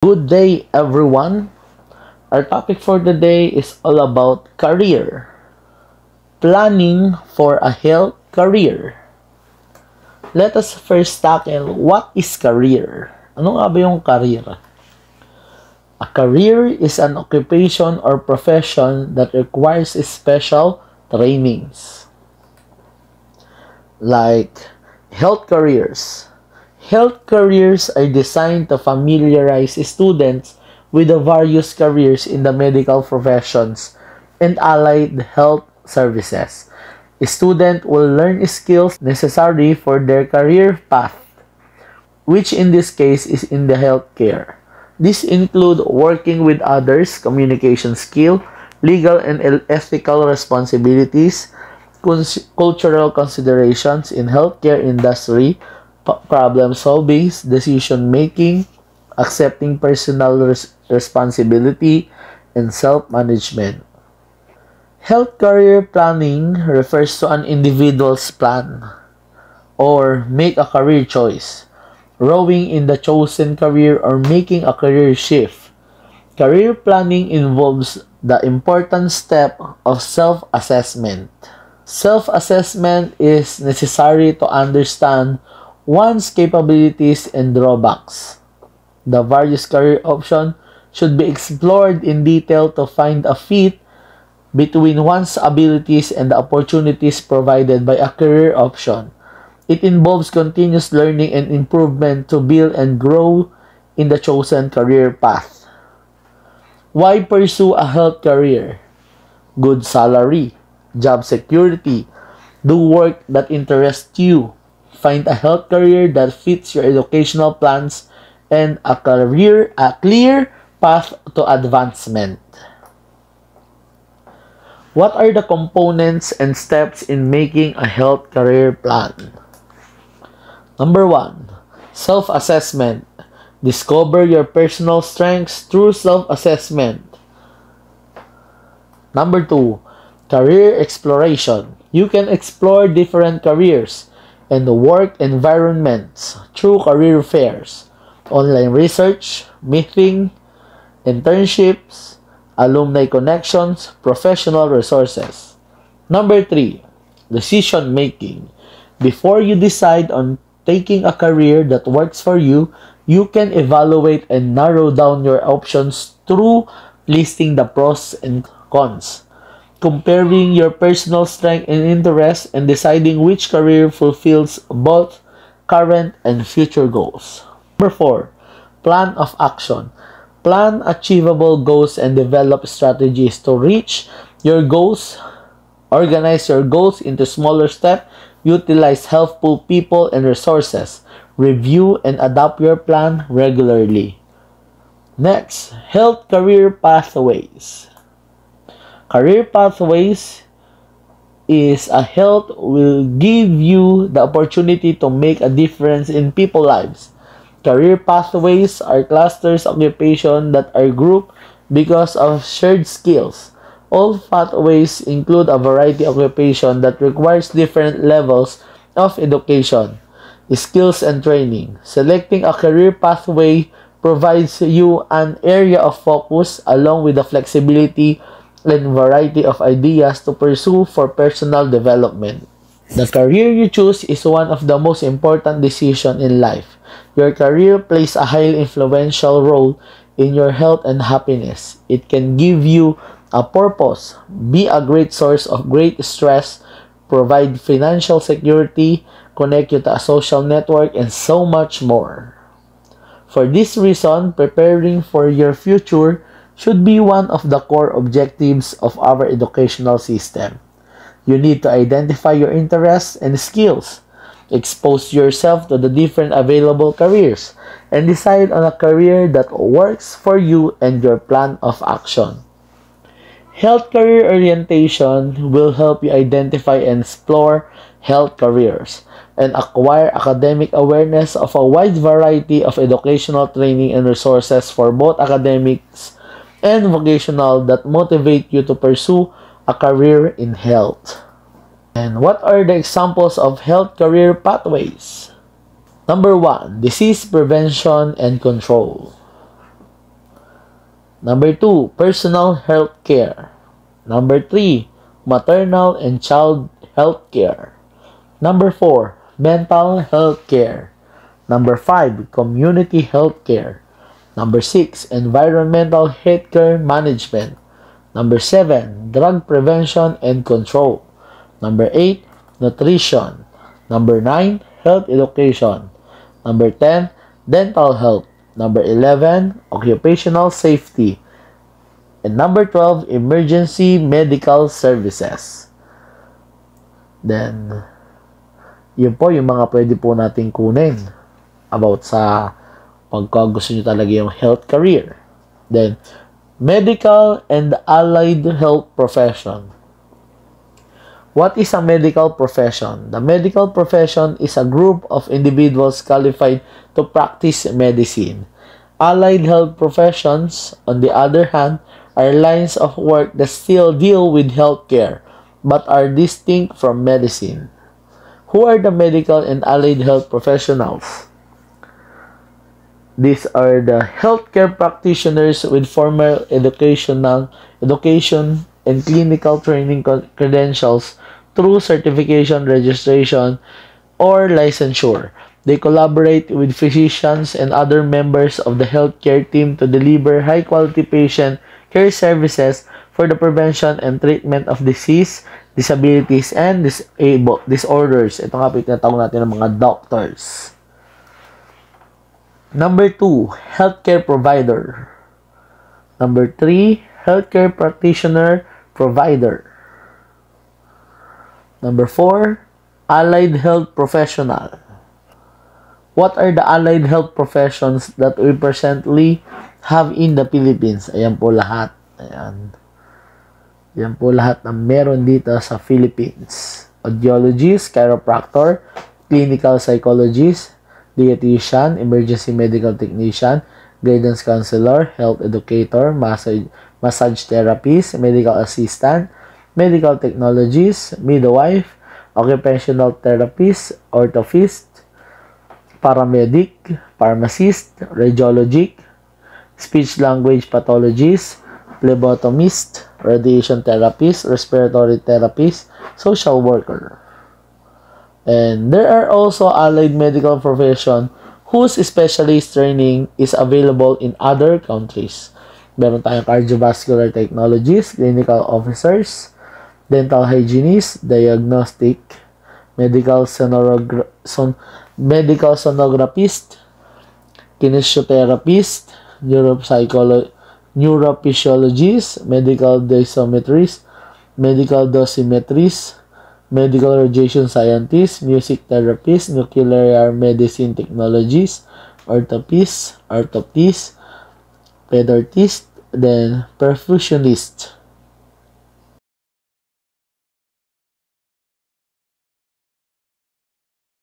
Good day, everyone. Our topic for today is all about career. Planning for a health career. Let us first tackle what is career. Ano nga ba yung career? A career is an occupation or profession that requires special trainings. Like health careers. Health careers are designed to familiarize students with the various careers in the medical professions and allied health services. A student will learn skills necessary for their career path, which in this case is in the healthcare. These include working with others, communication skill, legal and ethical responsibilities, cultural considerations in healthcare industry, problem solving, decision making, accepting personal responsibility, and self-management. Health career planning refers to an individual's plan or make a career choice, rowing in the chosen career or making a career shift. Career planning involves the important step of self-assessment. Self-assessment is necessary to understand one's capabilities and drawbacks. The various career options should be explored in detail to find a fit between one's abilities and the opportunities provided by a career option. It involves continuous learning and improvement to build and grow in the chosen career path. Why pursue a health career? Good salary, job security, do work that interests you, find a health career that fits your educational plans, and a clear path to advancement. What are the components and steps in making a health career plan? Number 1, self-assessment. Discover your personal strengths through self-assessment. Number 2, career exploration. You can explore different careers and work environments through career fairs, online research, meeting, internships, alumni connections, professional resources. Number 3, decision making. Before you decide on taking a career that works for you, you can evaluate and narrow down your options through listing the pros and cons, comparing your personal strength and interests, and deciding which career fulfills both current and future goals. Number 4, plan of action. Plan achievable goals and develop strategies to reach your goals. Organize your goals into smaller steps. Utilize helpful people and resources. Review and adapt your plan regularly. Next, health career pathways. Career pathways is a health will give you the opportunity to make a difference in people's lives. Career pathways are clusters of occupation that are grouped because of shared skills. All pathways include a variety of occupation that requires different levels of education, skills, and training. Selecting a career pathway provides you an area of focus along with the flexibility and variety of ideas to pursue for personal development. The career you choose is one of the most important decisions in life. Your career plays a highly influential role in your health and happiness. It can give you a purpose, be a great source of great stress, provide financial security, connect you to a social network, and so much more. For this reason, preparing for your future should be one of the core objectives of our educational system. You need to identify your interests and skills, expose yourself to the different available careers, and decide on a career that works for you and your plan of action. Health career orientation will help you identify and explore health careers and acquire academic awareness of a wide variety of educational training and resources for both academics and vocational that motivate you to pursue a career in health. And what are the examples of health career pathways? Number 1, disease prevention and control. Number 2, personal health care. Number 3, maternal and child health care. Number 4, mental health care. Number 5, community health care. Number 6, environmental health care management. Number 7, drug prevention and control. Number 8, nutrition. Number 9, health education. Number 10, dental health. Number 11, occupational safety. And number 12, emergency medical services. Then, yun po yung mga pwede po nating kunin about sa pagka gusto nyo talaga yung health career. Then, medical and allied health profession. What is a medical profession? The medical profession is a group of individuals qualified to practice medicine. Allied health professions, on the other hand, are lines of work that still deal with healthcare, but are distinct from medicine. Who are the medical and allied health professionals? These are the healthcare practitioners with formal education and clinical training credentials through certification, registration, or licensure. They collaborate with physicians and other members of the healthcare team to deliver high-quality patient care services for the prevention and treatment of disease, disabilities, and disorders. Ito nga po tinatawag natin ng mga doctors. Number 2, healthcare provider. Number 3, healthcare practitioner provider. Number 4, allied health professional. What are the allied health professions that we presently have in the Philippines? Ayan po lahat. Ayan. Ayan po lahat na meron dito sa Philippines. Audiologist, chiropractor, clinical psychologist, dietitian, emergency medical technician, guidance counselor, health educator, massage therapist, medical assistant, medical technologist, midwife, occupational therapist, orthoptist, paramedic, pharmacist, radiologist, speech-language pathologist, phlebotomist, radiation therapist, respiratory therapist, social worker. And there are also allied medical profession whose specialist training is available in other countries. Meron tayong cardiovascular technologists, clinical officers, dental hygienist, diagnostic, medical sonographist, kinesiotherapist, neurophysiologist, medical dosimetrist, medical dosimetrist, medical radiation scientist, music therapist, nuclear medicine technologist, orthoptist, podiatrist, then perfusionist.